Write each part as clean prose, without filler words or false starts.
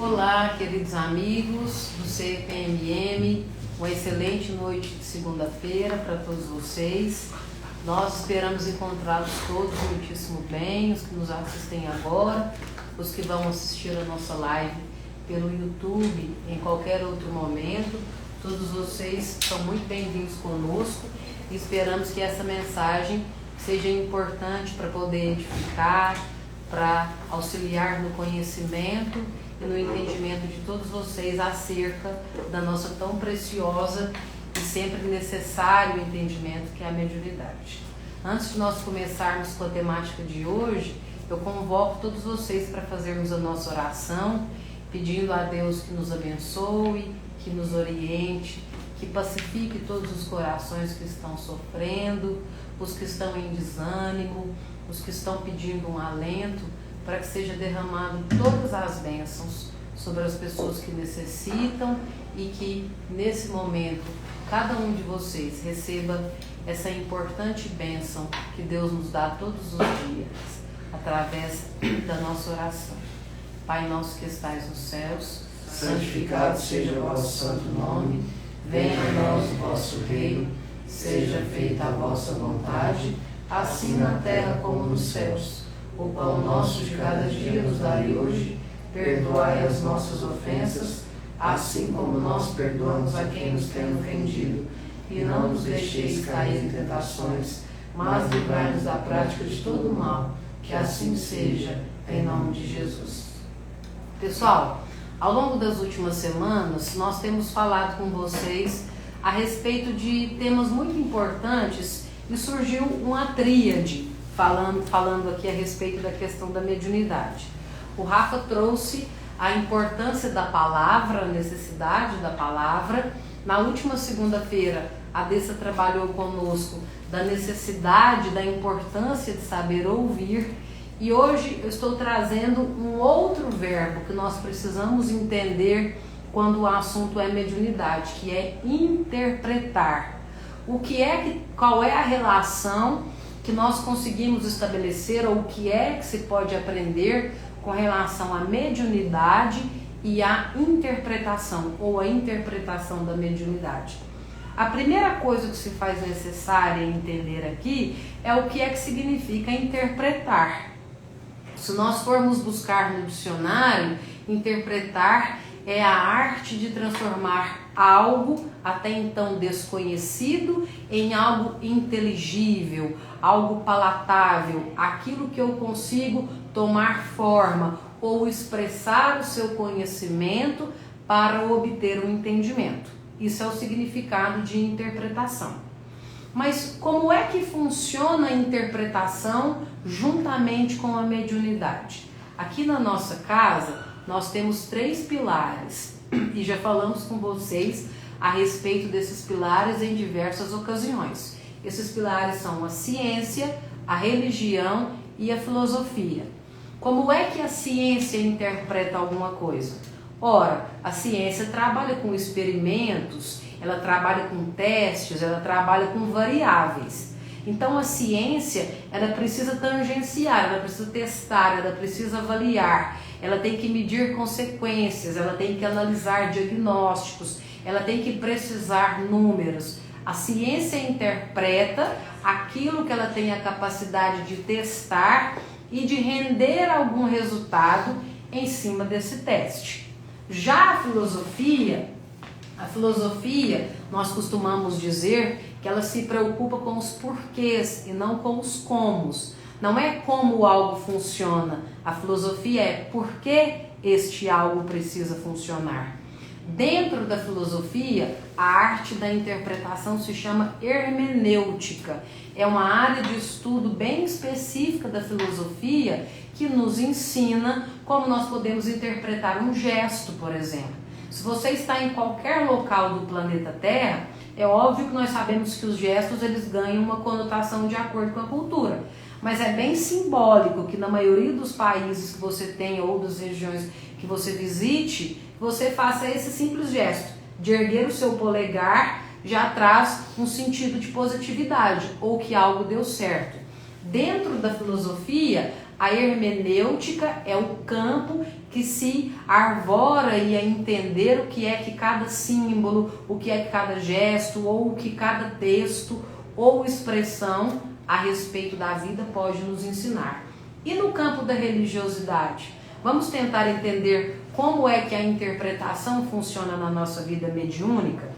Olá, queridos amigos do CPMM, uma excelente noite de segunda-feira para todos vocês. Nós esperamos encontrá-los todos muitíssimo bem, os que nos assistem agora, os que vão assistir a nossa live pelo YouTube em qualquer outro momento. Todos vocês são muito bem-vindos conosco e esperamos que essa mensagem seja importante para poder edificar, para auxiliar no conhecimento e no entendimento de todos vocês acerca da nossa tão preciosa e sempre necessário entendimento que é a mediunidade. Antes de nós começarmos com a temática de hoje, eu convoco todos vocês para fazermos a nossa oração, pedindo a Deus que nos abençoe, que nos oriente, que pacifique todos os corações que estão sofrendo, os que estão em desânimo, os que estão pedindo um alento, para que seja derramado todas as bênçãos sobre as pessoas que necessitam e que nesse momento cada um de vocês receba essa importante bênção que Deus nos dá todos os dias através da nossa oração. Pai nosso que estais nos céus, santificado seja o vosso santo nome, venha a nós o vosso reino, seja feita a vossa vontade, assim na terra como nos céus. O pão nosso de cada dia nos dai hoje, perdoai as nossas ofensas, assim como nós perdoamos a quem nos tem ofendido. E não nos deixeis cair em tentações, mas livrai-nos da prática de todo o mal, que assim seja, em nome de Jesus. Pessoal, ao longo das últimas semanas, nós temos falado com vocês a respeito de temas muito importantes e surgiu uma tríade falando aqui a respeito da questão da mediunidade. O Rafa trouxe a importância da palavra, a necessidade da palavra. Na última segunda-feira, a Dessa trabalhou conosco da necessidade, da importância de saber ouvir. E hoje eu estou trazendo um outro verbo que nós precisamos entender quando o assunto é mediunidade, que é interpretar. Qual é a relação que nós conseguimos estabelecer, ou o que é que se pode aprender com relação à mediunidade e à interpretação, ou a interpretação da mediunidade. A primeira coisa que se faz necessária entender aqui é o que é que significa interpretar. Se nós formos buscar no dicionário, interpretar é a arte de transformar algo até então desconhecido em algo inteligível, algo palatável, aquilo que eu consigo tomar forma ou expressar o seu conhecimento para obter um entendimento. Isso é o significado de interpretação. Mas como é que funciona a interpretação juntamente com a mediunidade? Aqui na nossa casa, nós temos 3 pilares e já falamos com vocês a respeito desses pilares em diversas ocasiões. Esses pilares são a ciência, a religião e a filosofia. Como é que a ciência interpreta alguma coisa? Ora, a ciência trabalha com experimentos, ela trabalha com testes, ela trabalha com variáveis. Então a ciência, ela precisa tangenciar, ela precisa testar, ela precisa avaliar, ela tem que medir consequências, ela tem que analisar diagnósticos, ela tem que precisar números. A ciência interpreta aquilo que ela tem a capacidade de testar e de render algum resultado em cima desse teste. Já a filosofia, nós costumamos dizer que ela se preocupa com os porquês e não com os comos. Não é como algo funciona. A filosofia é por que este algo precisa funcionar. Dentro da filosofia, a arte da interpretação se chama hermenêutica. É uma área de estudo bem específica da filosofia que nos ensina como nós podemos interpretar um gesto, por exemplo. Se você está em qualquer local do planeta Terra, é óbvio que nós sabemos que os gestos eles ganham uma conotação de acordo com a cultura. Mas é bem simbólico que na maioria dos países que você tem ou das regiões que você visite, você faça esse simples gesto de erguer o seu polegar, já traz um sentido de positividade ou que algo deu certo. Dentro da filosofia, A hermenêutica é o campo que se arvora e a entender o que é que cada símbolo, o que é que cada gesto, ou o que cada texto ou expressão a respeito da vida pode nos ensinar. E no campo da religiosidade? Vamos tentar entender como é que a interpretação funciona na nossa vida mediúnica?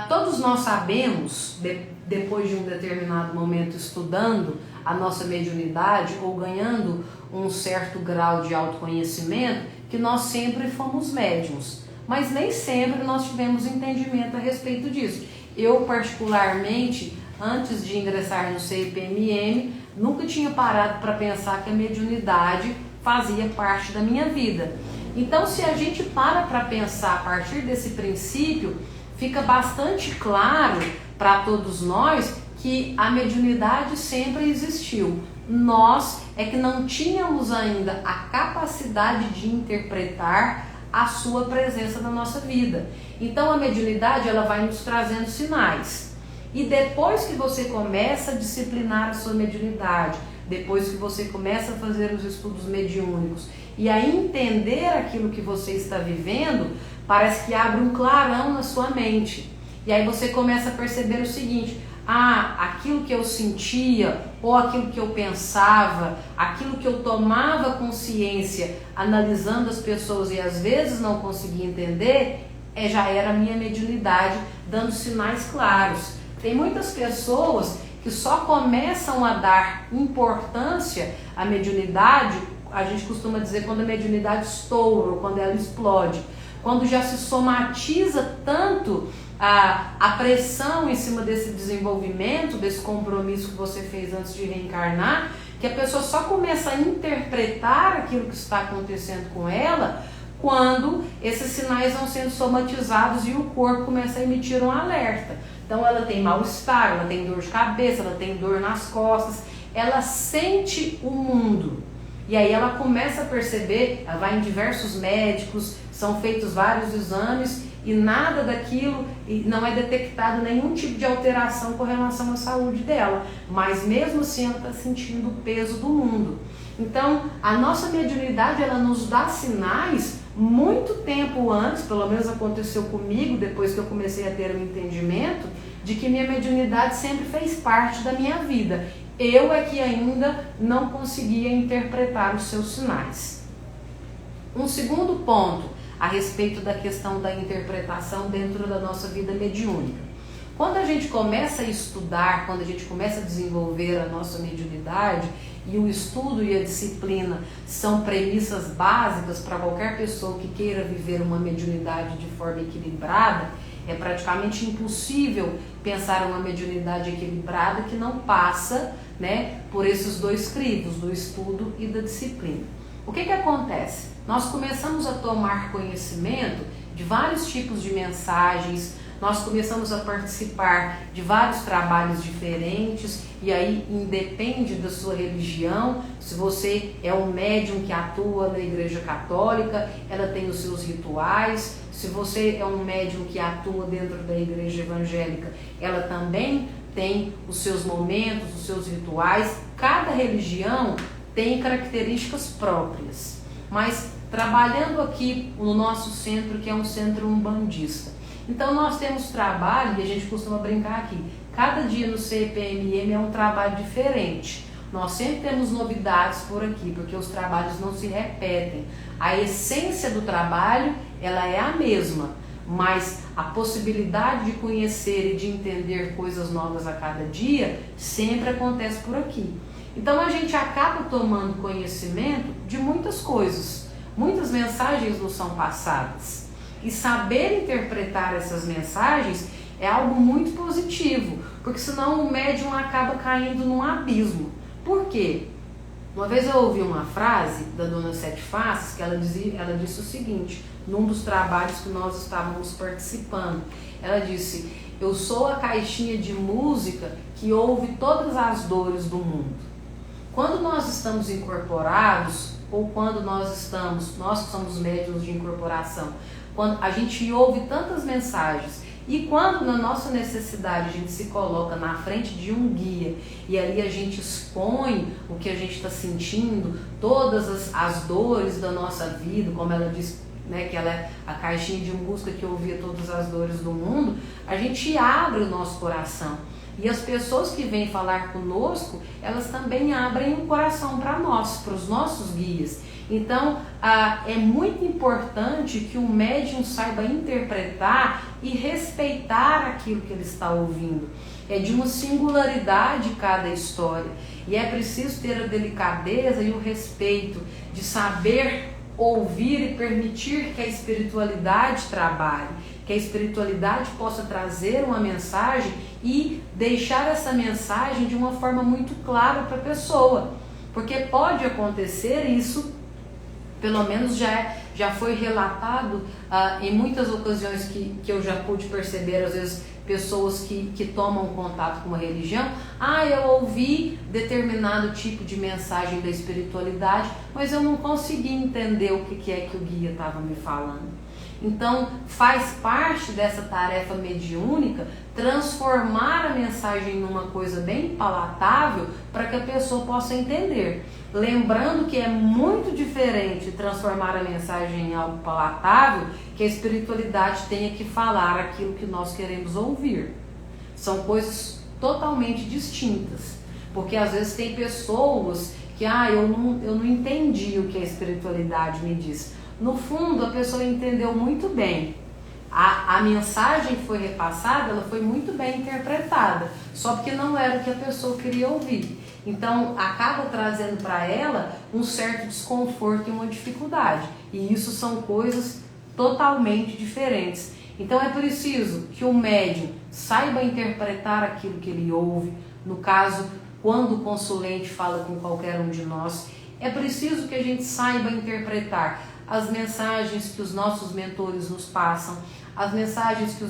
Todos nós sabemos, depois de um determinado momento estudando a nossa mediunidade ou ganhando um certo grau de autoconhecimento, que nós sempre fomos médiuns, mas nem sempre nós tivemos entendimento a respeito disso. Eu, particularmente, antes de ingressar no CIPMM, nunca tinha parado para pensar que a mediunidade fazia parte da minha vida. Então, se a gente para pensar a partir desse princípio, fica bastante claro para todos nós que a mediunidade sempre existiu. Nós é que não tínhamos ainda a capacidade de interpretar a sua presença na nossa vida. Então a mediunidade, ela vai nos trazendo sinais. E depois que você começa a disciplinar a sua mediunidade, depois que você começa a fazer os estudos mediúnicos e a entender aquilo que você está vivendo, parece que abre um clarão na sua mente. E aí você começa a perceber o seguinte: aquilo que eu sentia, ou aquilo que eu pensava, aquilo que eu tomava consciência analisando as pessoas e às vezes não conseguia entender, já era a minha mediunidade dando sinais claros. Tem muitas pessoas que só começam a dar importância à mediunidade, a gente costuma dizer quando a mediunidade estoura, ou quando ela explode, quando já se somatiza tanto a pressão em cima desse desenvolvimento, desse compromisso que você fez antes de reencarnar, que a pessoa só começa a interpretar aquilo que está acontecendo com ela quando esses sinais vão sendo somatizados e o corpo começa a emitir um alerta. Então ela tem mal-estar, ela tem dor de cabeça, ela tem dor nas costas, ela sente o mundo. E aí ela começa a perceber, ela vai em diversos médicos, são feitos vários exames e nada daquilo, e não é detectado nenhum tipo de alteração com relação à saúde dela. Mas mesmo assim ela está sentindo o peso do mundo. Então a nossa mediunidade, ela nos dá sinais muito tempo antes, pelo menos aconteceu comigo, depois que eu comecei a ter um entendimento, de que minha mediunidade sempre fez parte da minha vida. Eu é que ainda não conseguia interpretar os seus sinais. Um segundo ponto a respeito da questão da interpretação dentro da nossa vida mediúnica. Quando a gente começa a estudar, quando a gente começa a desenvolver a nossa mediunidade, e o estudo e a disciplina são premissas básicas para qualquer pessoa que queira viver uma mediunidade de forma equilibrada, é praticamente impossível pensar uma mediunidade equilibrada que não passa, por esses dois crivos, do estudo e da disciplina. O que acontece? Nós começamos a tomar conhecimento de vários tipos de mensagens, nós começamos a participar de vários trabalhos diferentes, e aí independe da sua religião. Se você é um médium que atua na Igreja Católica, ela tem os seus rituais. Se você é um médium que atua dentro da Igreja Evangélica, ela também tem os seus momentos, os seus rituais. Cada religião tem características próprias. Mas trabalhando aqui no nosso centro, que é um centro umbandista, então nós temos trabalho, e a gente costuma brincar aqui, cada dia no CIPMM é um trabalho diferente. Nós sempre temos novidades por aqui, porque os trabalhos não se repetem. A essência do trabalho, ela é a mesma, mas a possibilidade de conhecer e de entender coisas novas a cada dia sempre acontece por aqui. Então a gente acaba tomando conhecimento de muitas coisas, muitas mensagens nos são passadas. E saber interpretar essas mensagens é algo muito positivo, porque senão o médium acaba caindo num abismo. Por quê? Uma vez eu ouvi uma frase da Dona Sete Faces, que ela disse o seguinte, num dos trabalhos que nós estávamos participando. Ela disse: eu sou a caixinha de música que ouve todas as dores do mundo. Quando nós estamos incorporados, ou quando nós que somos médiuns de incorporação, quando a gente ouve tantas mensagens E quando na nossa necessidade a gente se coloca na frente de um guia e ali a gente expõe o que a gente está sentindo, todas as dores da nossa vida, como ela diz, né, que ela é a caixinha de música que ouvia todas as dores do mundo, a gente abre o nosso coração. E as pessoas que vêm falar conosco, elas também abrem o coração para nós, para os nossos guias. Então, é muito importante que o médium saiba interpretar e respeitar aquilo que ele está ouvindo. É de uma singularidade cada história. E é preciso ter a delicadeza e o respeito de saber ouvir e permitir que a espiritualidade trabalhe, que a espiritualidade possa trazer uma mensagem e deixar essa mensagem de uma forma muito clara para a pessoa. Porque pode acontecer isso, pelo menos já foi relatado em muitas ocasiões que eu já pude perceber, às vezes, pessoas que tomam contato com uma religião. Eu ouvi determinado tipo de mensagem da espiritualidade, mas eu não consegui entender o que é que o guia estava me falando. Então, faz parte dessa tarefa mediúnica transformar a mensagem numa coisa bem palatável para que a pessoa possa entender. Lembrando que é muito diferente transformar a mensagem em algo palatável que a espiritualidade tenha que falar aquilo que nós queremos ouvir. São coisas totalmente distintas. Porque às vezes tem pessoas que eu não entendi o que a espiritualidade me diz. No fundo, a pessoa entendeu muito bem. A mensagem que foi repassada, ela foi muito bem interpretada, só porque não era o que a pessoa queria ouvir. Então, acaba trazendo para ela um certo desconforto e uma dificuldade. E isso são coisas totalmente diferentes. Então, é preciso que o médium saiba interpretar aquilo que ele ouve. No caso, quando o consulente fala com qualquer um de nós, é preciso que a gente saiba interpretar as mensagens que os nossos mentores nos passam, as mensagens que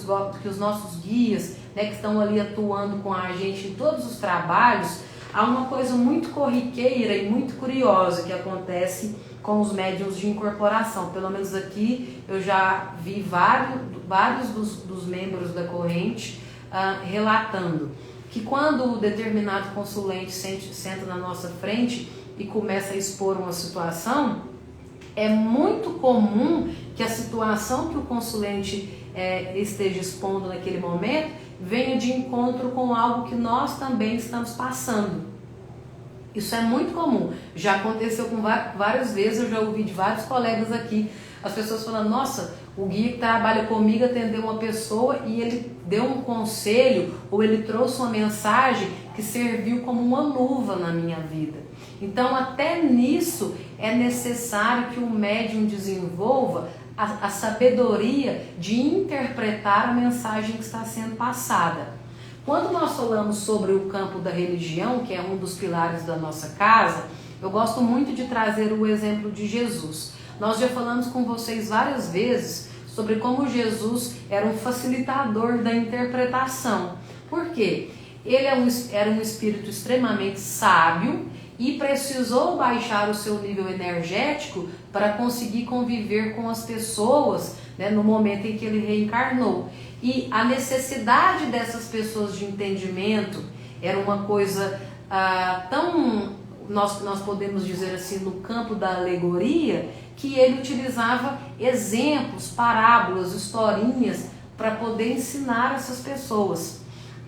os nossos guias, né, que estão ali atuando com a gente em todos os trabalhos. Há uma coisa muito corriqueira e muito curiosa que acontece com os médiuns de incorporação. Pelo menos aqui eu já vi vários dos membros da corrente relatando que quando o determinado consulente senta na nossa frente e começa a expor uma situação, é muito comum que a situação que o consulente esteja expondo naquele momento venha de encontro com algo que nós também estamos passando. Isso é muito comum. Já aconteceu com várias vezes, eu já ouvi de vários colegas aqui, as pessoas falando, nossa, o guia que trabalha comigo atendeu uma pessoa e ele deu um conselho ou ele trouxe uma mensagem que serviu como uma luva na minha vida. Então, até nisso é necessário que o médium desenvolva a sabedoria de interpretar a mensagem que está sendo passada. Quando nós falamos sobre o campo da religião, que é um dos pilares da nossa casa, eu gosto muito de trazer o exemplo de Jesus. Nós já falamos com vocês várias vezes sobre como Jesus era um facilitador da interpretação. Por quê? Ele era um espírito extremamente sábio e precisou baixar o seu nível energético para conseguir conviver com as pessoas, né, no momento em que ele reencarnou. E a necessidade dessas pessoas de entendimento era uma coisa tão, nós podemos dizer assim, no campo da alegoria, que ele utilizava exemplos, parábolas, historinhas para poder ensinar essas pessoas.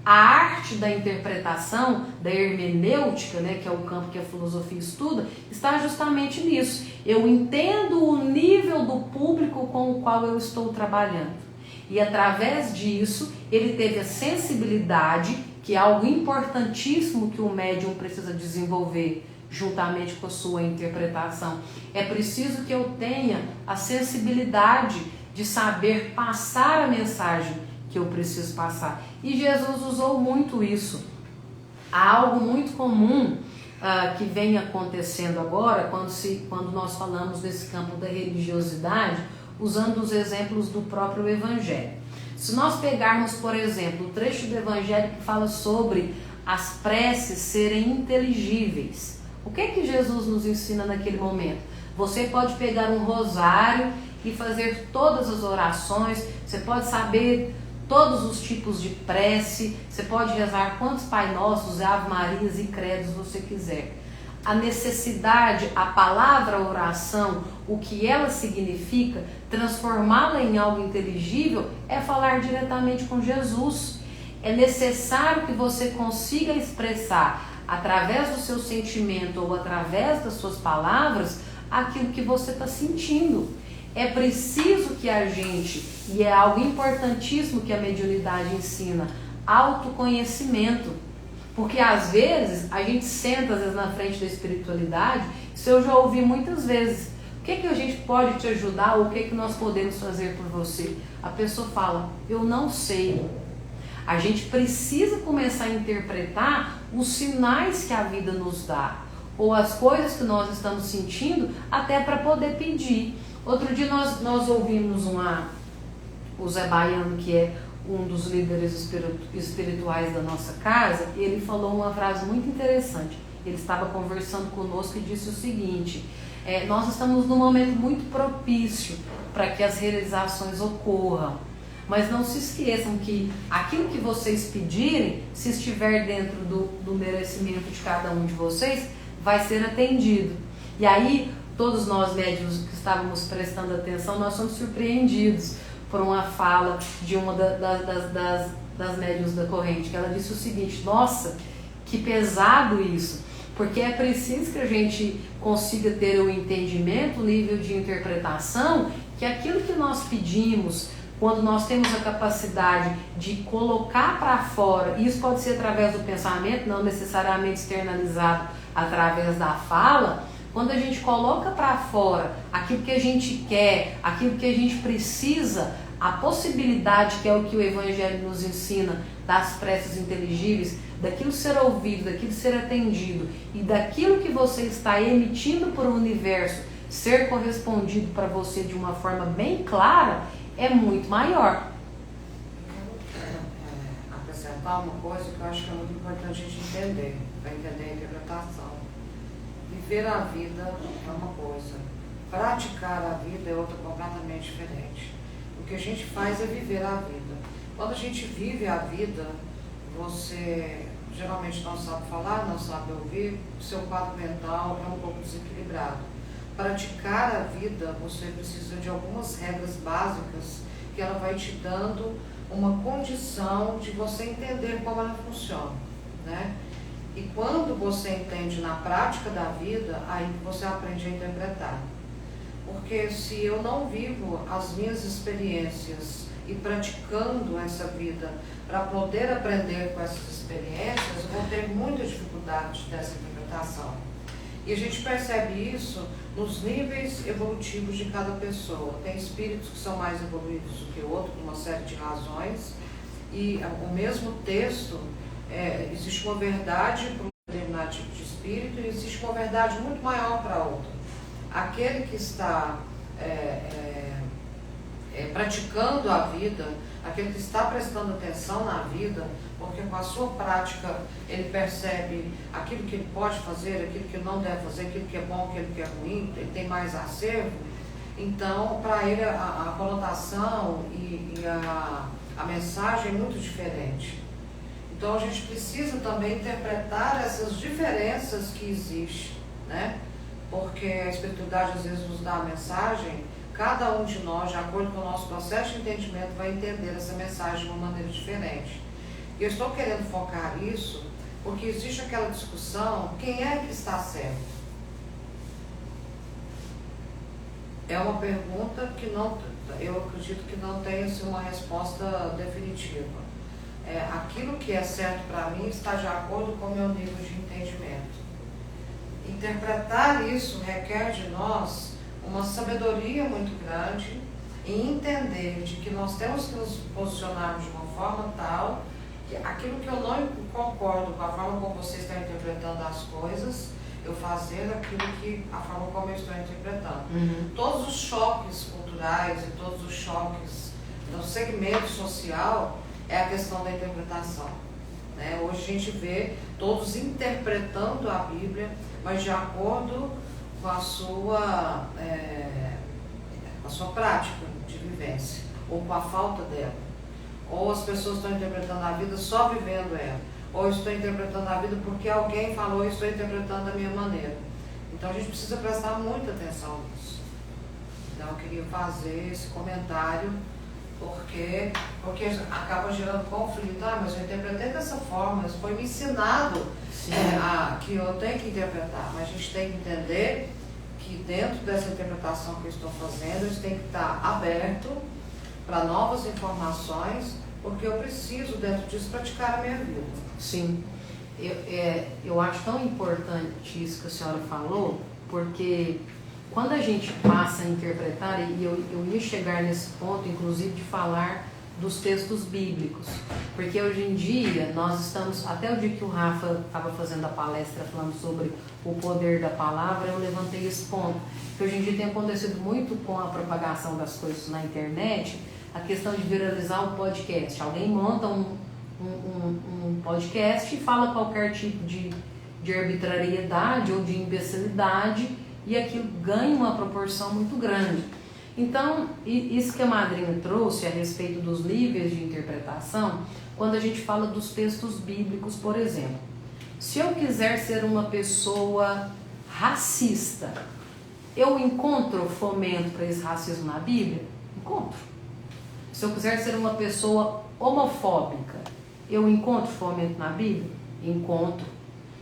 A arte da interpretação, da hermenêutica, né, que é o campo que a filosofia estuda, está justamente nisso. Eu entendo o nível do público com o qual eu estou trabalhando. E através disso, ele teve a sensibilidade, que é algo importantíssimo que o médium precisa desenvolver juntamente com a sua interpretação. É preciso que eu tenha a sensibilidade de saber passar a mensagem que eu preciso passar. E Jesus usou muito isso. Há algo muito comum que vem acontecendo agora, quando nós falamos desse campo da religiosidade, usando os exemplos do próprio Evangelho. Se nós pegarmos, por exemplo, o trecho do Evangelho que fala sobre as preces serem inteligíveis, o que é que Jesus nos ensina naquele momento? Você pode pegar um rosário e fazer todas as orações, você pode saber todos os tipos de prece, você pode rezar quantos Pai Nossos, Ave Marias e credos você quiser. A necessidade, a palavra oração, o que ela significa, transformá-la em algo inteligível, é falar diretamente com Jesus. É necessário que você consiga expressar, através do seu sentimento ou através das suas palavras, aquilo que você está sentindo. É preciso que a gente, e é algo importantíssimo que a mediunidade ensina, autoconhecimento. Porque às vezes a gente senta às vezes na frente da espiritualidade, isso eu já ouvi muitas vezes. O que a gente pode te ajudar ou o que nós podemos fazer por você? A pessoa fala, eu não sei. A gente precisa começar a interpretar os sinais que a vida nos dá, ou as coisas que nós estamos sentindo, até para poder pedir. Outro dia nós ouvimos o Zé Baiano, que é um dos líderes espirituais da nossa casa, ele falou uma frase muito interessante. Ele estava conversando conosco e disse o seguinte, nós estamos num momento muito propício para que as realizações ocorram, mas não se esqueçam que aquilo que vocês pedirem, se estiver dentro do merecimento de cada um de vocês, vai ser atendido. E aí, todos nós médiuns que estávamos prestando atenção, nós somos surpreendidos por uma fala de uma das médiuns da corrente, que ela disse o seguinte, nossa, que pesado isso, porque é preciso que a gente consiga ter o entendimento, o nível de interpretação, que aquilo que nós pedimos, quando nós temos a capacidade de colocar para fora, e isso pode ser através do pensamento, não necessariamente externalizado através da fala, quando a gente coloca para fora aquilo que a gente quer, aquilo que a gente precisa, a possibilidade, que é o que o Evangelho nos ensina, das preces inteligíveis, daquilo ser ouvido, daquilo ser atendido e daquilo que você está emitindo para o universo ser correspondido para você de uma forma bem clara, é muito maior. Acrescentar uma coisa que eu acho que é muito importante a gente entender, para entender a interpretação. Viver a vida é uma coisa, praticar a vida é outra completamente diferente. O que a gente faz é viver a vida. Quando a gente vive a vida, você geralmente não sabe falar, não sabe ouvir, o seu quadro mental é um pouco desequilibrado. Praticar a vida, você precisa de algumas regras básicas que ela vai te dando uma condição de você entender como ela funciona, né? E quando você entende na prática da vida, aí você aprende a interpretar. Porque se eu não vivo as minhas experiências e praticando essa vida para poder aprender com essas experiências, eu vou ter muita dificuldade dessa interpretação. E a gente percebe isso nos níveis evolutivos de cada pessoa. Tem espíritos que são mais evoluídos do que outros, por uma série de razões, e o mesmo texto, existe uma verdade para um determinado tipo de espírito e existe uma verdade muito maior para outro. Aquele que está praticando a vida, aquele que está prestando atenção na vida, porque com a sua prática ele percebe aquilo que ele pode fazer, aquilo que ele não deve fazer, aquilo que é bom, aquilo que é ruim, ele tem mais acervo. Então, para ele a conotação e a mensagem é muito diferente. Então, a gente precisa também interpretar essas diferenças que existem, né? Porque a espiritualidade às vezes nos dá a mensagem, cada um de nós, de acordo com o nosso processo de entendimento, vai entender essa mensagem de uma maneira diferente. E eu estou querendo focar isso porque existe aquela discussão, quem é que está certo? É uma pergunta que eu acredito que não tem assim, uma resposta definitiva. Aquilo que é certo para mim está de acordo com o meu nível de entendimento. Interpretar isso requer de nós uma sabedoria muito grande e entender de que nós temos que nos posicionarmos de uma forma tal que aquilo que eu não concordo com a forma como você está interpretando as coisas, eu fazer a forma como eu estou interpretando. Todos os choques culturais e todos os choques no segmento social é a questão da interpretação, né? Hoje a gente vê todos interpretando a Bíblia, mas de acordo com a sua prática de vivência, ou com a falta dela. ou as pessoas estão interpretando a vida só vivendo ela, ou estou interpretando a vida porque alguém falou e estou interpretando da minha maneira. Então a gente precisa prestar muita atenção nisso. Então eu queria fazer esse comentário porque acaba gerando conflito. Mas eu interpretei dessa forma, mas foi me ensinado que eu tenho que interpretar. Mas a gente tem que entender que dentro dessa interpretação que eu estou fazendo, eu tenho que estar aberto para novas informações, porque eu preciso, dentro disso, praticar a minha vida. Sim. Eu acho tão importante isso que a senhora falou, porque quando a gente passa a interpretar, e eu ia chegar nesse ponto, inclusive, de falar dos textos bíblicos, porque hoje em dia nós estamos, até o dia que o Rafa estava fazendo a palestra falando sobre o poder da palavra, eu levantei esse ponto, que hoje em dia tem acontecido muito com a propagação das coisas na internet, a questão de viralizar um podcast. Alguém monta um podcast e fala qualquer tipo de arbitrariedade ou de imbecilidade, e aquilo ganha uma proporção muito grande. Então, isso que a madrinha trouxe a respeito dos níveis de interpretação, quando a gente fala dos textos bíblicos, por exemplo, se eu quiser ser uma pessoa racista, eu encontro fomento para esse racismo na Bíblia? Encontro. Se eu quiser ser uma pessoa homofóbica, eu encontro fomento na Bíblia? Encontro.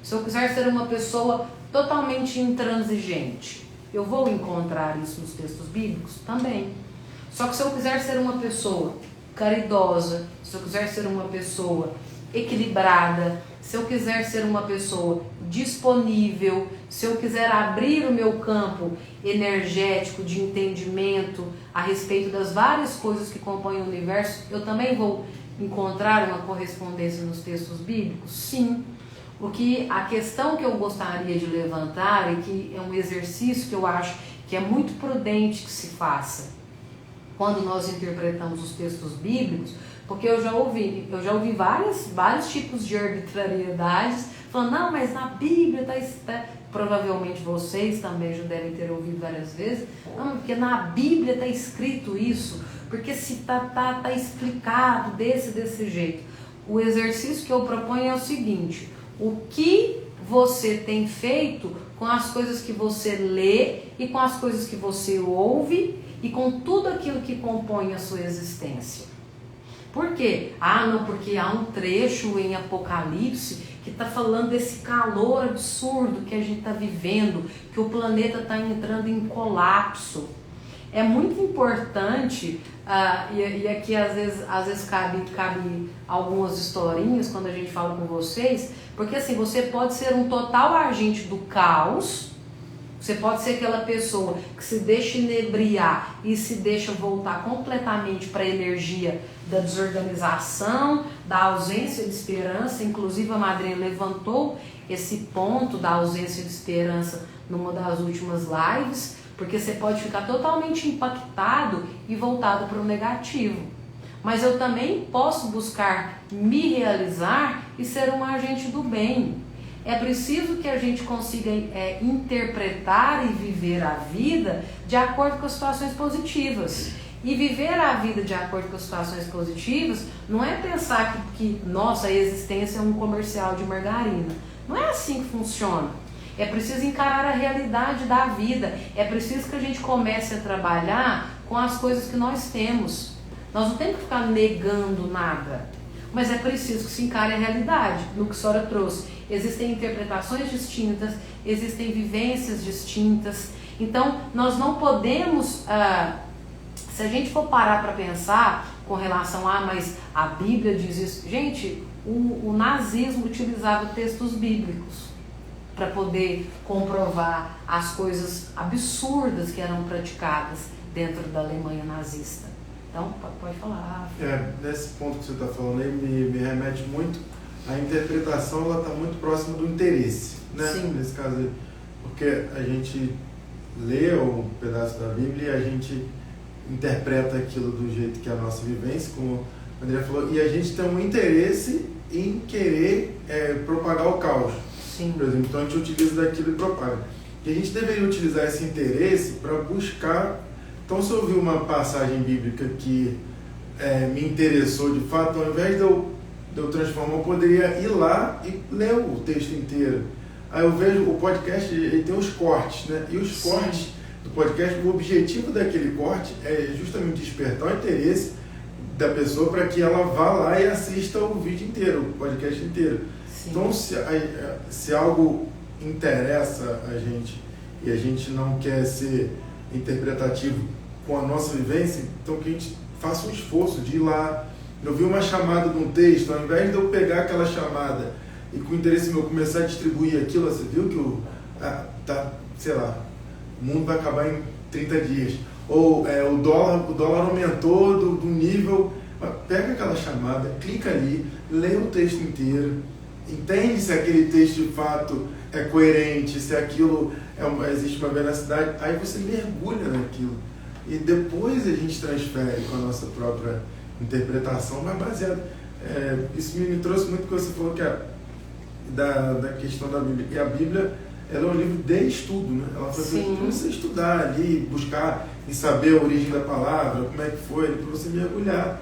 Se eu quiser ser uma pessoa totalmente intransigente, eu vou encontrar isso nos textos bíblicos? Também. Só que se eu quiser ser uma pessoa caridosa, se eu quiser ser uma pessoa equilibrada, se eu quiser ser uma pessoa disponível, se eu quiser abrir o meu campo energético de entendimento a respeito das várias coisas que compõem o universo, eu também vou encontrar uma correspondência nos textos bíblicos? Sim. A questão que eu gostaria de levantar, e que é um exercício que eu acho que é muito prudente que se faça quando nós interpretamos os textos bíblicos, porque eu já ouvi vários tipos de arbitrariedades, falando, não, mas na Bíblia está provavelmente vocês também já devem ter ouvido várias vezes, não, porque na Bíblia está escrito isso, porque se tá explicado desse jeito. O exercício que eu proponho é o seguinte: o que você tem feito com as coisas que você lê e com as coisas que você ouve e com tudo aquilo que compõe a sua existência? Por quê? Porque há um trecho em Apocalipse que está falando desse calor absurdo que a gente está vivendo, que o planeta está entrando em colapso. É muito importante, e aqui às vezes cabe algumas historinhas quando a gente fala com vocês, porque assim, você pode ser um total agente do caos, você pode ser aquela pessoa que se deixa inebriar e se deixa voltar completamente para a energia da desorganização, da ausência de esperança. Inclusive a madrinha levantou esse ponto da ausência de esperança numa das últimas lives, porque você pode ficar totalmente impactado e voltado para o negativo. Mas eu também posso buscar me realizar e ser um agente do bem. É preciso que a gente consiga interpretar e viver a vida de acordo com as situações positivas. E viver a vida de acordo com as situações positivas não é pensar que nossa existência é um comercial de margarina. Não é assim que funciona. É preciso encarar a realidade da vida. É preciso que a gente comece a trabalhar com as coisas que nós temos. Nós não temos que ficar negando nada. Mas é preciso que se encare a realidade, no que a senhora trouxe. Existem interpretações distintas, existem vivências distintas. Então, nós não podemos, se a gente for parar para pensar com relação mas a Bíblia diz isso. Gente, o nazismo utilizava textos bíblicos para poder comprovar as coisas absurdas que eram praticadas dentro da Alemanha nazista. Então, pode falar. Nesse ponto que você está falando aí, me remete muito, a interpretação ela está muito próxima do interesse, né? Sim. Nesse caso aí, porque a gente lê um pedaço da Bíblia e a gente interpreta aquilo do jeito que é a nossa vivência, como a Andrea falou, e a gente tem um interesse em querer propagar o caos. Sim. Por exemplo, então a gente utiliza daquilo e propaga. E a gente deveria utilizar esse interesse para buscar. Então, se eu ouvir uma passagem bíblica que me interessou de fato, ao invés de eu transformar, eu poderia ir lá e ler o texto inteiro. Aí eu vejo o podcast, ele tem os cortes, né? E os cortes do podcast, o objetivo daquele corte é justamente despertar o interesse da pessoa para que ela vá lá e assista o vídeo inteiro, o podcast inteiro. Sim. Então, se algo interessa a gente e a gente não quer ser interpretativo com a nossa vivência, então que a gente faça um esforço de ir lá. Eu vi uma chamada de um texto, ao invés de eu pegar aquela chamada e com interesse meu começar a distribuir aquilo, você viu que sei lá, o mundo vai acabar em 30 dias. Ou o dólar aumentou do nível. Pega aquela chamada, clica ali, lê o texto inteiro, entende se aquele texto de fato é coerente, se aquilo existe uma veracidade, aí você mergulha naquilo. E depois a gente transfere com a nossa própria interpretação, mas baseado. Isso me trouxe muito porque você falou que da questão da Bíblia. E a Bíblia, ela é um livro de estudo, né? Ela foi feita para você estudar ali, buscar e saber a origem da palavra, como é que foi, para você mergulhar.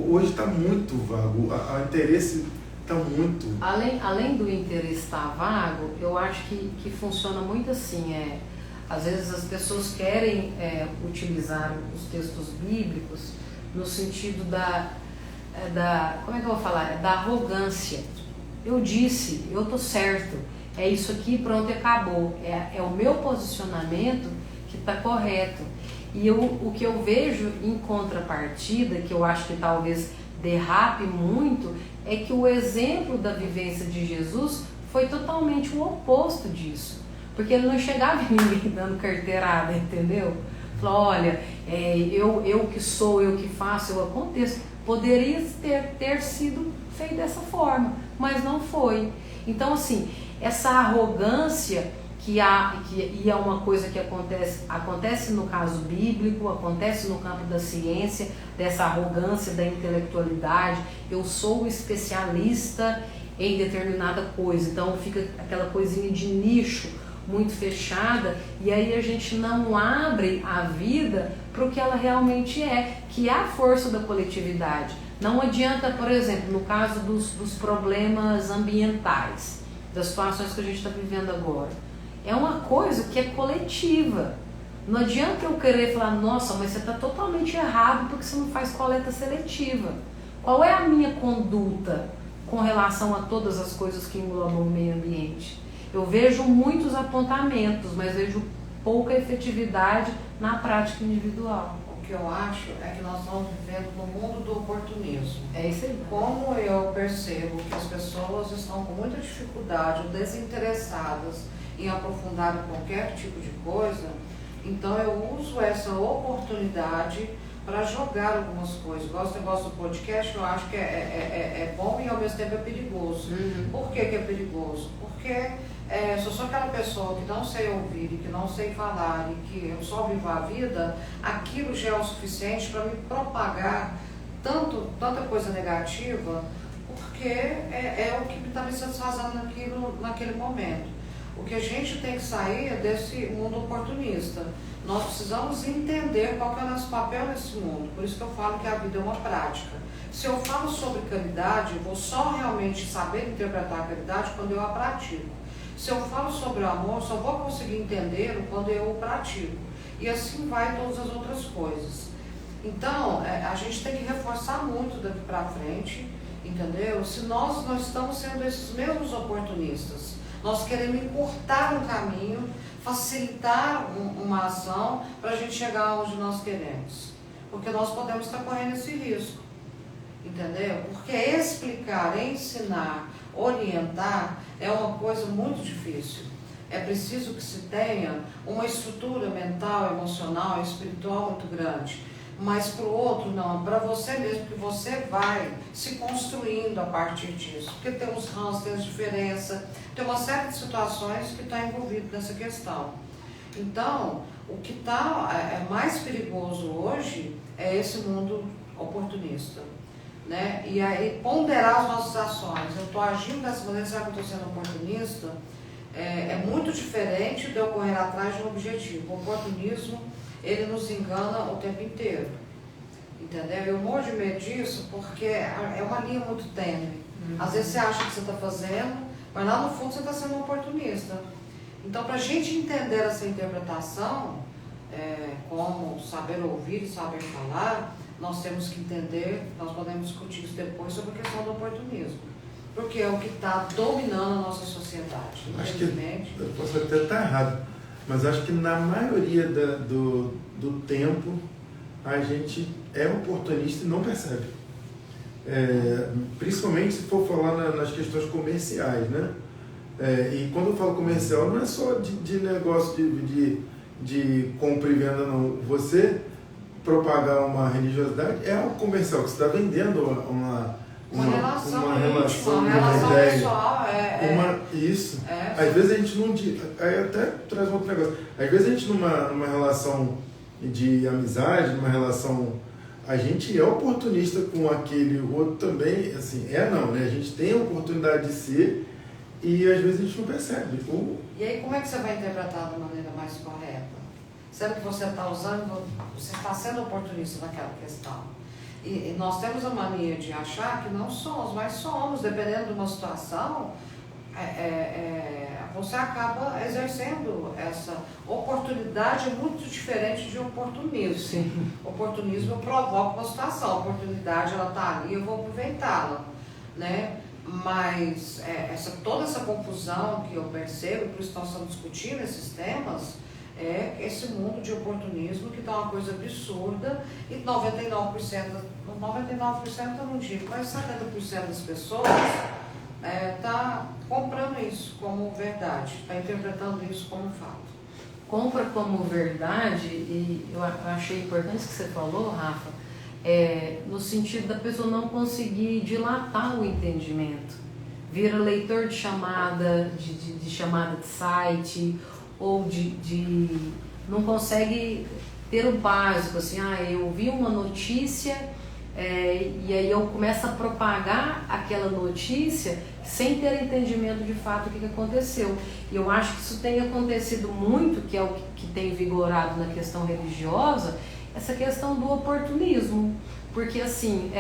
Hoje está muito vago, o interesse está muito... Além do interesse estar vago, eu acho que funciona muito assim. Às vezes as pessoas querem utilizar os textos bíblicos no sentido como é que eu vou falar? Da arrogância. Eu disse, eu estou certo, é isso aqui, pronto, acabou. É o meu posicionamento que está correto. E o que eu vejo em contrapartida, que eu acho que talvez derrape muito, é que o exemplo da vivência de Jesus foi totalmente o oposto disso. Porque ele não chegava em ninguém dando carteirada, entendeu? Falou, olha, eu que sou, eu que faço, eu aconteço. Poderia ter sido feito dessa forma, mas não foi. Então, assim, essa arrogância que é uma coisa que acontece no caso bíblico, acontece no campo da ciência, dessa arrogância da intelectualidade, eu sou especialista em determinada coisa, então fica aquela coisinha de nicho muito fechada, e aí a gente não abre a vida para o que ela realmente é, que é a força da coletividade. Não adianta, por exemplo, no caso dos problemas ambientais, das situações que a gente está vivendo agora, é uma coisa que é coletiva. Não adianta eu querer falar, nossa, mas você está totalmente errado porque você não faz coleta seletiva. Qual é a minha conduta com relação a todas as coisas que englobam o meio ambiente? Eu vejo muitos apontamentos, mas vejo pouca efetividade na prática individual. O que eu acho é que nós estamos vivendo no mundo do oportunismo. É isso aí. Como eu percebo que as pessoas estão com muita dificuldade ou desinteressadas em aprofundar em qualquer tipo de coisa, então eu uso essa oportunidade para jogar algumas coisas. Igual esse negócio do podcast, eu acho que é bom e ao mesmo tempo é perigoso. Por que é perigoso? Porque se eu sou aquela pessoa que não sei ouvir e que não sei falar e que eu só vivo a vida, aquilo já é o suficiente para me propagar tanta coisa negativa, porque é o que está me satisfazendo naquele momento. O que a gente tem que sair é desse mundo oportunista. Nós precisamos entender qual que é o nosso papel nesse mundo. Por isso que eu falo que a vida é uma prática. Se eu falo sobre caridade, eu vou só realmente saber interpretar a caridade quando eu a pratico. Se eu falo sobre o amor, só vou conseguir entender quando eu o pratico. E assim vai todas as outras coisas. Então, a gente tem que reforçar muito daqui para frente, entendeu? Se nós não estamos sendo esses mesmos oportunistas, nós queremos encurtar um caminho, facilitar uma ação para a gente chegar onde nós queremos. Porque nós podemos estar correndo esse risco, entendeu? Porque explicar, ensinar, orientar é uma coisa muito difícil. É preciso que se tenha uma estrutura mental, emocional, espiritual muito grande. Mas para o outro não, para você mesmo, que você vai se construindo a partir disso. Porque tem os ramos, tem as diferenças, tem uma série de situações que estão envolvidas nessa questão. Então, o que está mais perigoso hoje é esse mundo oportunista, né? E aí ponderar as nossas ações. Eu estou agindo dessa maneira, será que eu estou sendo oportunista? É muito diferente de eu correr atrás de um objetivo. O oportunismo, ele nos engana o tempo inteiro. Entendeu? Eu morro de medo disso porque é uma linha muito tênue. Às vezes você acha que você está fazendo, mas lá no fundo você está sendo um oportunista. Então, para a gente entender essa interpretação, como saber ouvir e saber falar, nós temos que entender, nós podemos discutir isso depois sobre a questão do oportunismo. Porque é o que está dominando a nossa sociedade. Acho que eu posso até estar errado, mas acho que na maioria do tempo a gente é oportunista e não percebe. Principalmente se for falar nas questões comerciais, né? E quando eu falo comercial, não é só de negócio de compra e venda, não. Você propagar uma religiosidade é algo comercial, que você está vendendo uma relação pessoal. Isso. Às vezes a gente não... Aí até traz um outro negócio. Às vezes a gente numa relação de amizade, numa relação... A gente é oportunista com aquele outro também, assim, não, né? A gente tem a oportunidade de ser e às vezes a gente não percebe. E aí como é que você vai interpretar da maneira mais correta? Sendo que você está você está sendo oportunista naquela questão. E nós temos a mania de achar que não somos, mas somos, dependendo de uma situação, você acaba exercendo essa oportunidade muito diferente de oportunismo. Sim. Oportunismo provoca uma situação, a oportunidade ela está ali, eu vou aproveitá-la, né? Mas toda essa confusão que eu percebo, por isso nós estamos discutindo esses temas, esse mundo de oportunismo que está uma coisa absurda e 99% eu não digo, mas 70% das pessoas está comprando isso como verdade, está interpretando isso como fato. Compra como verdade, e eu achei importante isso que você falou, Rafa, no sentido da pessoa não conseguir dilatar o entendimento. Vira leitor de chamada, de chamada de site, ou não consegue ter o básico, assim, eu vi uma notícia e aí eu começo a propagar aquela notícia sem ter entendimento de fato do que aconteceu. E eu acho que isso tem acontecido muito, que é o que tem vigorado na questão religiosa, essa questão do oportunismo. Porque assim,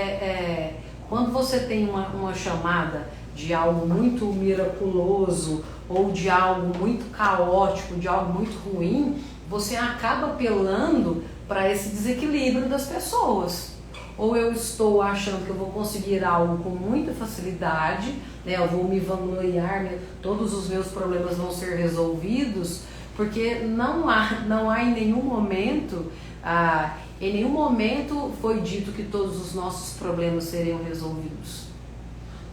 quando você tem uma chamada de algo muito miraculoso ou de algo muito caótico, de algo muito ruim, você acaba apelando para esse desequilíbrio das pessoas. Ou eu estou achando que eu vou conseguir algo com muita facilidade, né? Eu vou me vangloriar, todos os meus problemas vão ser resolvidos, porque não há em nenhum momento foi dito que todos os nossos problemas seriam resolvidos.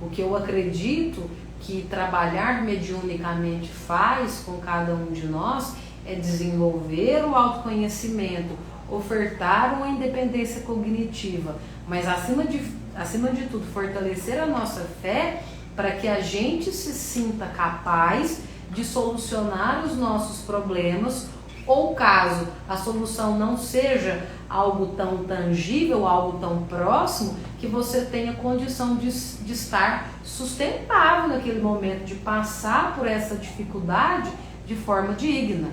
O que eu acredito que trabalhar mediunicamente faz com cada um de nós é desenvolver o autoconhecimento, ofertar uma independência cognitiva, mas acima de tudo fortalecer a nossa fé para que a gente se sinta capaz de solucionar os nossos problemas, ou caso a solução não seja algo tão tangível, algo tão próximo, que você tenha condição de estar sustentável naquele momento, de passar por essa dificuldade de forma digna.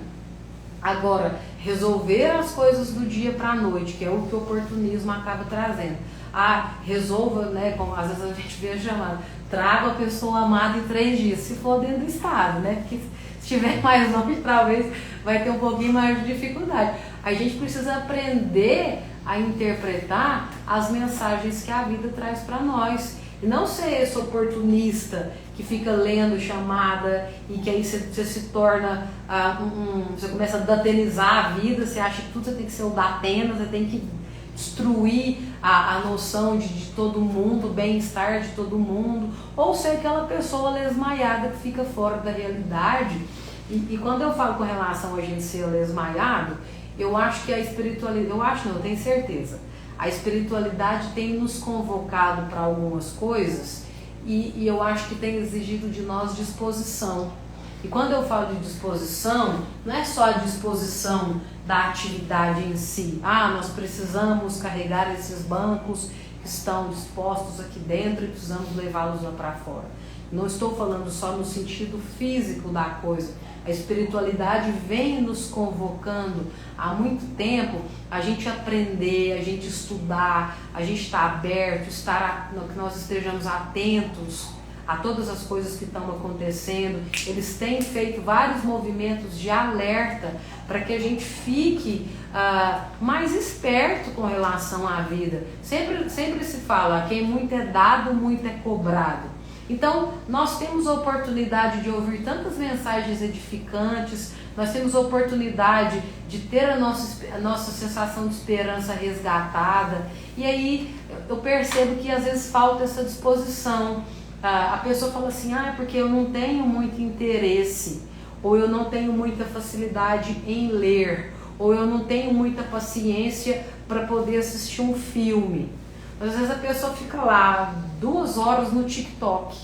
Agora, resolver as coisas do dia para a noite, que é o que o oportunismo acaba trazendo. Resolva, né, como às vezes a gente vê a chamada, traga a pessoa amada em 3 dias, se for dentro do estado, né? Porque se tiver mais longe, talvez vai ter um pouquinho mais de dificuldade. A gente precisa aprender a interpretar as mensagens que a vida traz para nós. E não ser esse oportunista que fica lendo chamada e que aí você se torna, você começa a datenizar a vida, você acha que tudo você tem que ser o Datena, você tem que destruir a noção de todo mundo, o bem-estar de todo mundo, ou ser aquela pessoa lesmaiada que fica fora da realidade. E quando eu falo com relação a gente ser lesmaiado, eu acho que a espiritualidade, eu tenho certeza, a espiritualidade tem nos convocado para algumas coisas e eu acho que tem exigido de nós disposição. E quando eu falo de disposição, não é só a disposição da atividade em si. Nós precisamos carregar esses bancos que estão dispostos aqui dentro e precisamos levá-los lá para fora. Não estou falando só no sentido físico da coisa, A espiritualidade vem nos convocando há muito tempo a gente aprender, a gente estudar, a gente estar aberto, que nós estejamos atentos a todas as coisas que estão acontecendo. Eles têm feito vários movimentos de alerta para que a gente fique mais esperto com relação à vida. Sempre se fala, quem muito é dado, muito é cobrado. Então, nós temos a oportunidade de ouvir tantas mensagens edificantes, nós temos a oportunidade de ter a nossa sensação de esperança resgatada, e aí eu percebo que às vezes falta essa disposição. A pessoa fala assim, porque eu não tenho muito interesse, ou eu não tenho muita facilidade em ler, ou eu não tenho muita paciência para poder assistir um filme. Às vezes a pessoa fica lá 2 horas no TikTok,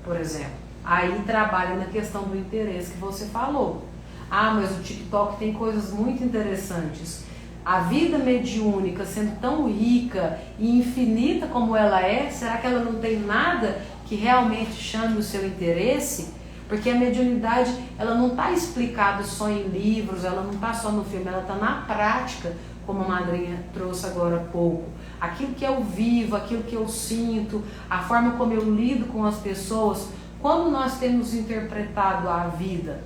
por exemplo. Aí trabalha na questão do interesse que você falou. Mas o TikTok tem coisas muito interessantes. A vida mediúnica sendo tão rica e infinita como ela é, será que ela não tem nada que realmente chame o seu interesse? Porque a mediunidade, ela não está explicada só em livros, ela não está só no filme, ela está na prática, como a madrinha trouxe agora há pouco. Aquilo que eu vivo, aquilo que eu sinto, a forma como eu lido com as pessoas, como nós temos interpretado a vida,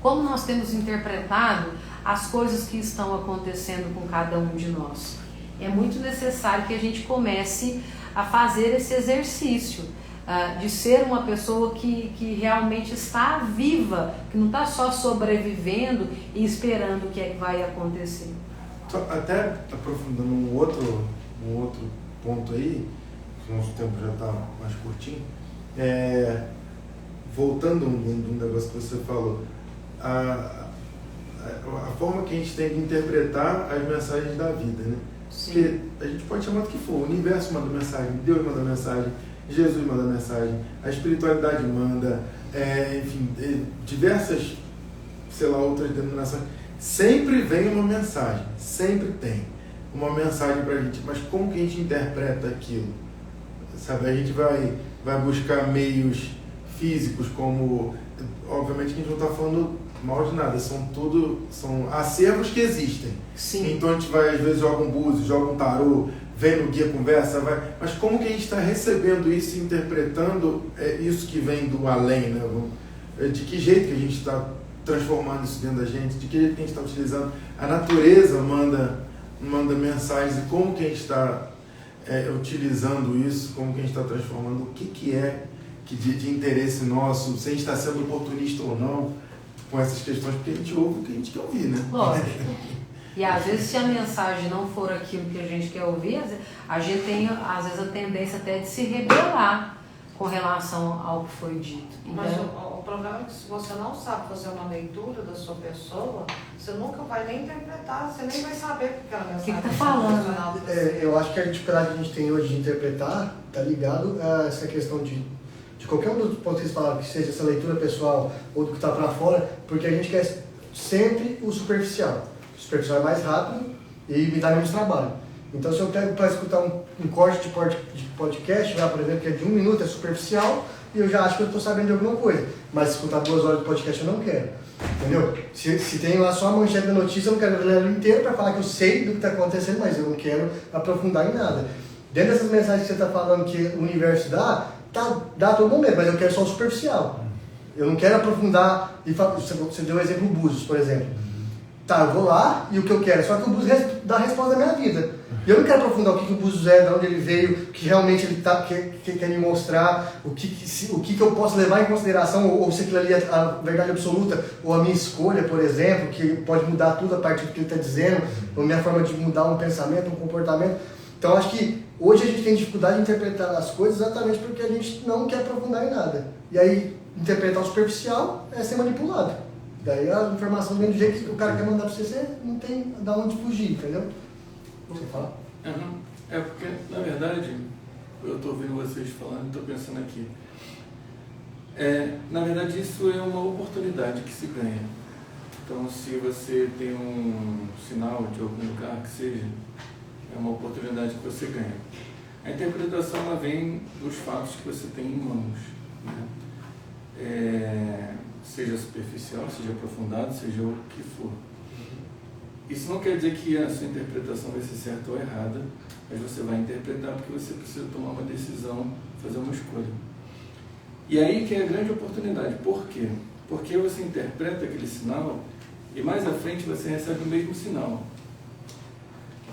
como nós temos interpretado as coisas que estão acontecendo com cada um de nós. É muito necessário que a gente comece a fazer esse exercício de ser uma pessoa que realmente está viva, que não está só sobrevivendo e esperando o que é que vai acontecer. Até aprofundando um outro ponto aí, que o nosso tempo já está mais curtinho, voltando um negócio que você falou, a forma que a gente tem que interpretar as mensagens da vida, né? Sim. Porque a gente pode chamar do que for, o universo manda mensagem, Deus manda mensagem, Jesus manda mensagem, a espiritualidade manda, enfim, diversas, outras denominações. Sempre vem uma mensagem, sempre tem uma mensagem pra gente, mas como que a gente interpreta aquilo? Sabe, a gente vai buscar meios físicos, como, obviamente que a gente não está falando mal de nada, são acervos que existem. Sim. Então a gente vai, às vezes, joga um búzio, joga um tarô, vem no guia, conversa, mas como que a gente está recebendo isso e interpretando isso que vem do além, né? De que jeito que a gente está transformando isso dentro da gente, de que jeito que a gente está utilizando. A natureza manda mensagens, e como que a gente está utilizando isso, como que a gente está transformando, o que é de interesse nosso, se a gente está sendo oportunista ou não com essas questões, porque a gente ouve o que a gente quer ouvir, né? Lógico. E às vezes, se a mensagem não for aquilo que a gente quer ouvir, a gente tem às vezes a tendência até de se rebelar com relação ao que foi dito. Mas o problema é que se você não sabe fazer uma leitura da sua pessoa, você nunca vai nem interpretar, você nem vai saber o que aquela mensagem está falando. Eu acho que a dificuldade que a gente tem hoje de interpretar está ligado a essa questão de qualquer um dos pontos que vocês falaram, que seja essa leitura pessoal ou do que está para fora, porque a gente quer sempre o superficial. O superficial é mais rápido e me dá menos trabalho. Então, se eu pego para escutar um corte de podcast, por exemplo, que é de 1 minuto, é superficial, e eu já acho que eu estou sabendo de alguma coisa. Mas escutar 2 horas de podcast eu não quero. Entendeu? Se tem lá só a manchete da notícia, eu não quero ler ela inteira para falar que eu sei do que está acontecendo, mas eu não quero aprofundar em nada. Dentro dessas mensagens que você está falando que o universo dá a todo momento, mas eu quero só o superficial. Eu não quero aprofundar. Você deu o exemplo do Búzios, por exemplo. Eu vou lá e o que eu quero, só que o Búzios dá a resposta da minha vida. E eu não quero aprofundar o que o Búzios é, de onde ele veio, o que realmente ele quer me mostrar, o que eu posso levar em consideração, ou se aquilo ali é a verdade absoluta, ou a minha escolha, por exemplo, que pode mudar tudo a partir do que ele está dizendo, ou a minha forma de mudar um pensamento, um comportamento. Então, acho que hoje a gente tem dificuldade de interpretar as coisas exatamente porque a gente não quer aprofundar em nada. E aí, interpretar o superficial é ser manipulado. Daí a informação vem do jeito que o cara quer mandar para você não tem de onde fugir, entendeu? Você fala? É porque, na verdade, eu estou ouvindo vocês falando e estou pensando aqui. Na verdade, isso é uma oportunidade que se ganha. Então, se você tem um sinal de algum lugar que seja, é uma oportunidade que você ganha. A interpretação ela vem dos fatos que você tem em mãos, né? seja superficial, seja aprofundado, seja o que for. Isso não quer dizer que a sua interpretação vai ser certa ou errada, mas você vai interpretar porque você precisa tomar uma decisão, fazer uma escolha. E aí que é a grande oportunidade. Por quê? Porque você interpreta aquele sinal e mais à frente você recebe o mesmo sinal.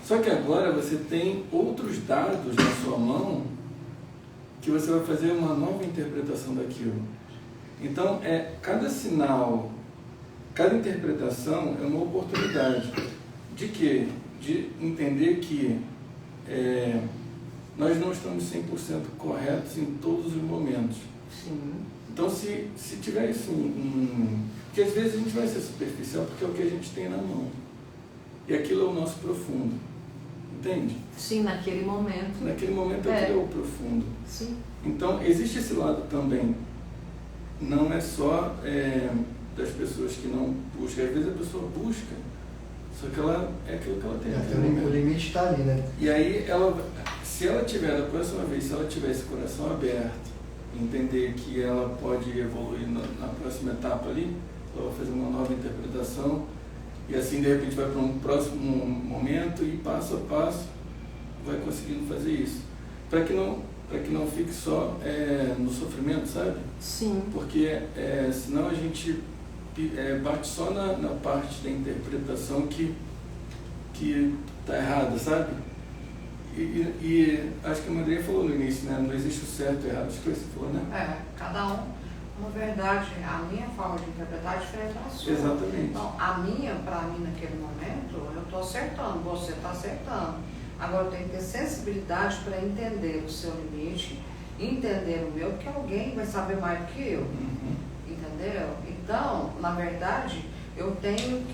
Só que agora você tem outros dados na sua mão que você vai fazer uma nova interpretação daquilo. Então, cada sinal, cada interpretação é uma oportunidade de quê? De entender que nós não estamos 100% corretos em todos os momentos. Sim. Então, se tiver isso, porque às vezes a gente vai ser superficial porque é o que a gente tem na mão. E aquilo é o nosso profundo. Entende? Sim, naquele momento. Naquele momento aquilo é o profundo. Sim. Então, existe esse lado também. Não é só das pessoas que não buscam. Às vezes a pessoa busca, só que ela é aquilo que ela tem. O limite está ali, né? E aí, se ela tiver, da próxima vez, se ela tiver esse coração aberto, entender que ela pode evoluir na próxima etapa ali, ela vai fazer uma nova interpretação, e assim, de repente, vai para um próximo momento e passo a passo vai conseguindo fazer isso. Para que não fique só no sofrimento, sabe? Sim. Porque senão a gente bate só na parte da interpretação que está errada, sabe? E acho que a Andrea falou no início, né? Não existe o certo e o errado. Acho que você falou, né? Cada um. Na verdade, a minha forma de interpretar é diferente da sua. Exatamente. Então, para mim, naquele momento, eu estou acertando, você está acertando. Agora, eu tenho que ter sensibilidade para entender o seu limite, entender o meu, porque alguém vai saber mais do que eu. Uhum. Entendeu? Então, na verdade,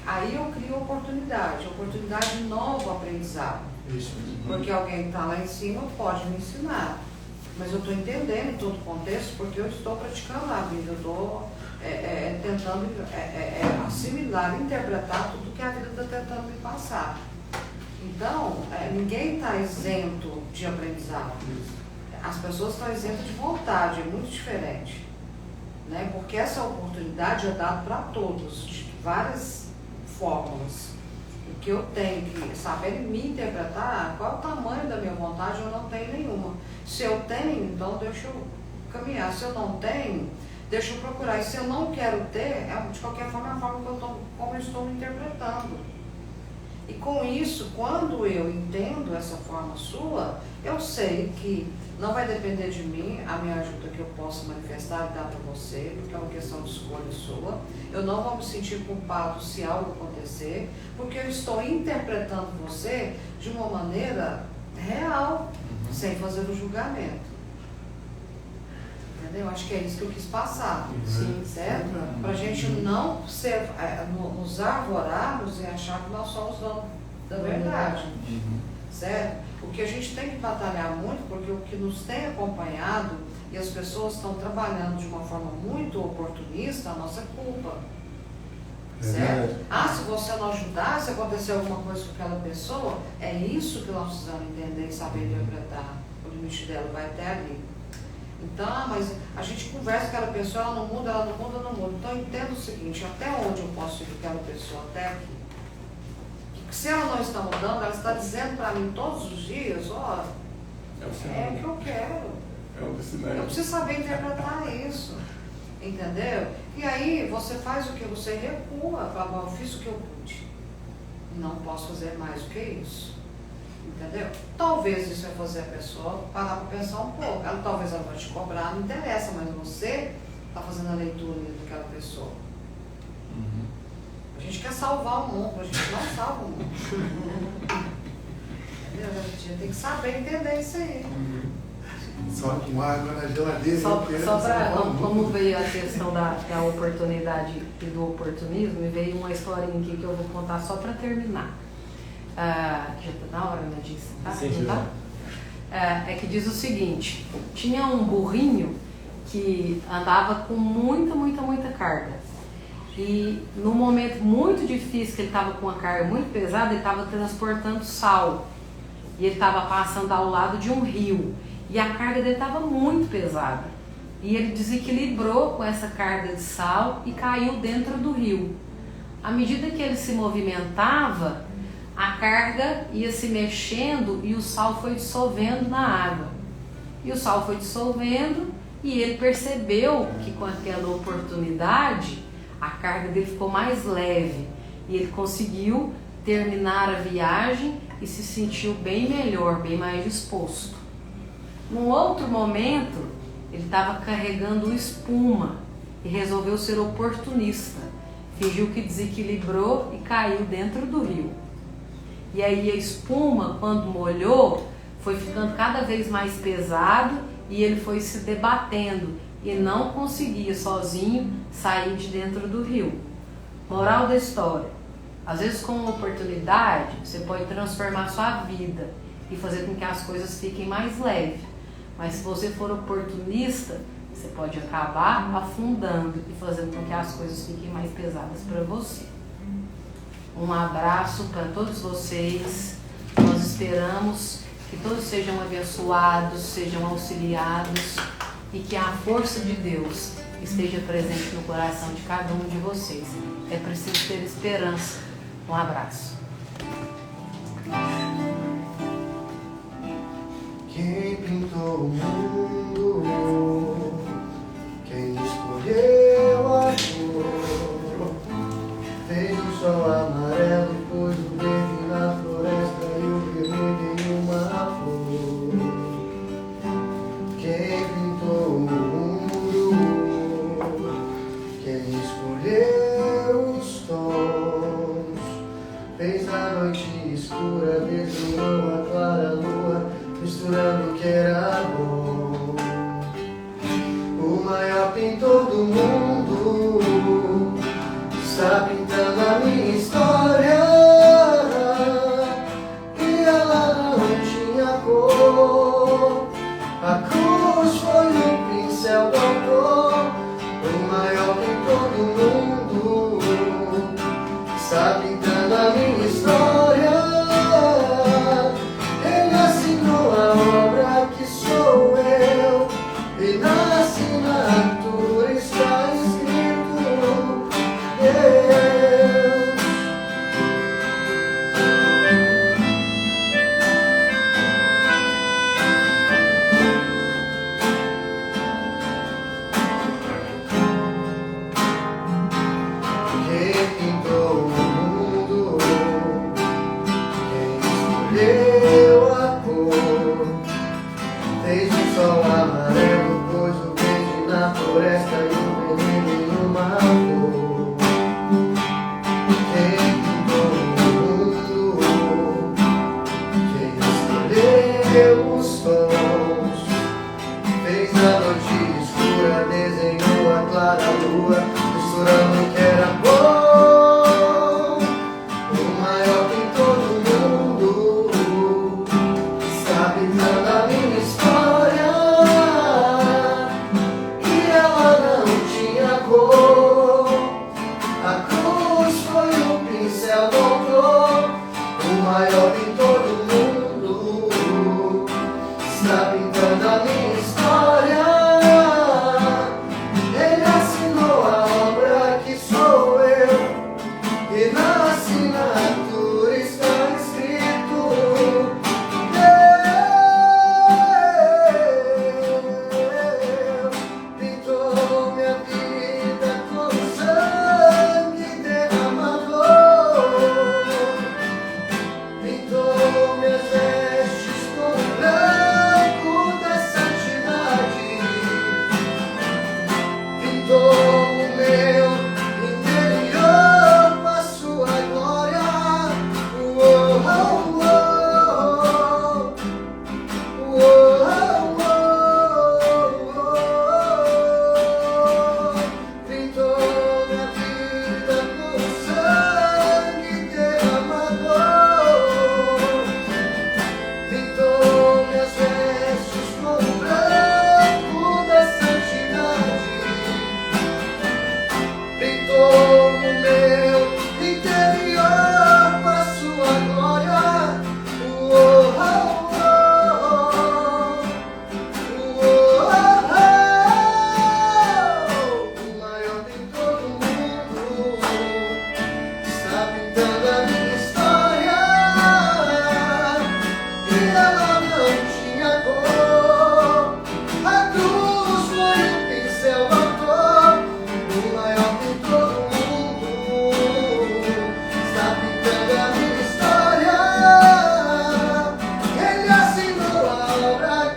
aí eu crio oportunidade nova aprendizado. Isso. Porque alguém que está lá em cima pode me ensinar. Mas eu estou entendendo em todo o contexto porque eu estou praticando a vida, eu estou tentando assimilar, interpretar tudo que a vida está tentando me passar. Então, ninguém está isento de aprendizado. As pessoas estão isentas de vontade, é muito diferente. Né? Porque essa oportunidade é dada para todos, de várias fórmulas. O que eu tenho que saber me interpretar, qual é o tamanho da minha vontade, eu não tenho nenhuma. Se eu tenho, então deixa eu caminhar. Se eu não tenho, deixa eu procurar. E se eu não quero ter, de qualquer forma, é a forma como eu estou me interpretando. E com isso, quando eu entendo essa forma sua, eu sei que não vai depender de mim a minha ajuda que eu possa manifestar e dar para você, porque é uma questão de escolha sua. Eu não vou me sentir culpado se algo acontecer, porque eu estou interpretando você de uma maneira real, sem fazer o julgamento. Entendeu? Acho que é isso que eu quis passar. Sim. Certo? Para a gente não nos arvorarmos e achar que nós somos donos da verdade. Certo? O que a gente tem que batalhar muito, porque o que nos tem acompanhado e as pessoas estão trabalhando de uma forma muito oportunista, a nossa culpa. Certo? Se você não ajudar, se acontecer alguma coisa com aquela pessoa, é isso que nós precisamos entender e saber interpretar. O limite dela vai até ali. Então, mas a gente conversa com aquela pessoa, ela não muda, ela não muda, não muda. Então, eu entendo o seguinte, até onde eu posso ir com aquela pessoa? Até aqui. Se ela não está mudando, ela está dizendo para mim todos os dias, ó, é o que eu quero. Eu preciso saber interpretar isso. Entendeu? E aí você faz o que? Você recua, fala, eu fiz o que eu pude. Não posso fazer mais do que isso. Entendeu? Talvez isso vai fazer a pessoa parar para pensar um pouco. Talvez ela vai te cobrar, não interessa, mas você está fazendo a leitura daquela pessoa. A gente quer salvar o mundo, a gente não salva o mundo. Entendeu? A gente tem que saber entender isso aí. Só com água na geladeira. Só para, como veio a questão da oportunidade e do oportunismo, me veio uma historinha aqui que eu vou contar só para terminar. Já está na hora, né, disso? Tá? Sim, tá? É que diz o seguinte, tinha um burrinho que andava com muita carga. E num momento muito difícil, que ele estava com uma carga muito pesada, ele estava transportando sal. E ele estava passando ao lado de um rio. E a carga dele estava muito pesada. E ele desequilibrou com essa carga de sal e caiu dentro do rio. À medida que ele se movimentava, a carga ia se mexendo e o sal foi dissolvendo na água. E o sal foi dissolvendo e ele percebeu que com aquela oportunidade a carga dele ficou mais leve e ele conseguiu terminar a viagem e se sentiu bem melhor, bem mais disposto. Num outro momento, ele estava carregando espuma e resolveu ser oportunista. Fingiu que desequilibrou e caiu dentro do rio. E aí a espuma, quando molhou, foi ficando cada vez mais pesado e ele foi se debatendo e não conseguia sozinho sair de dentro do rio. Moral da história: às vezes com uma oportunidade você pode transformar sua vida e fazer com que as coisas fiquem mais leves. Mas se você for oportunista, você pode acabar afundando e fazendo com que as coisas fiquem mais pesadas para você. Um abraço para todos vocês. Nós esperamos que todos sejam abençoados, sejam auxiliados e que a força de Deus esteja presente no coração de cada um de vocês. É preciso ter esperança. Um abraço. Quem pintou o mundo, quem escolheu a cor, fez o sol amarelo, pôs o verde na floresta e o vermelho em uma flor. Quem pintou o mundo, quem escolheu os tons, fez a noite escura, desenhou a clara lua, misturando o que era bom. O maior pintor do mundo está pintando a minha história, e ela não tinha cor. A cruz foi o pincel do autor. O maior pintor do mundo está pintando a minha história. Ele assinou a obra que sou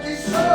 que sou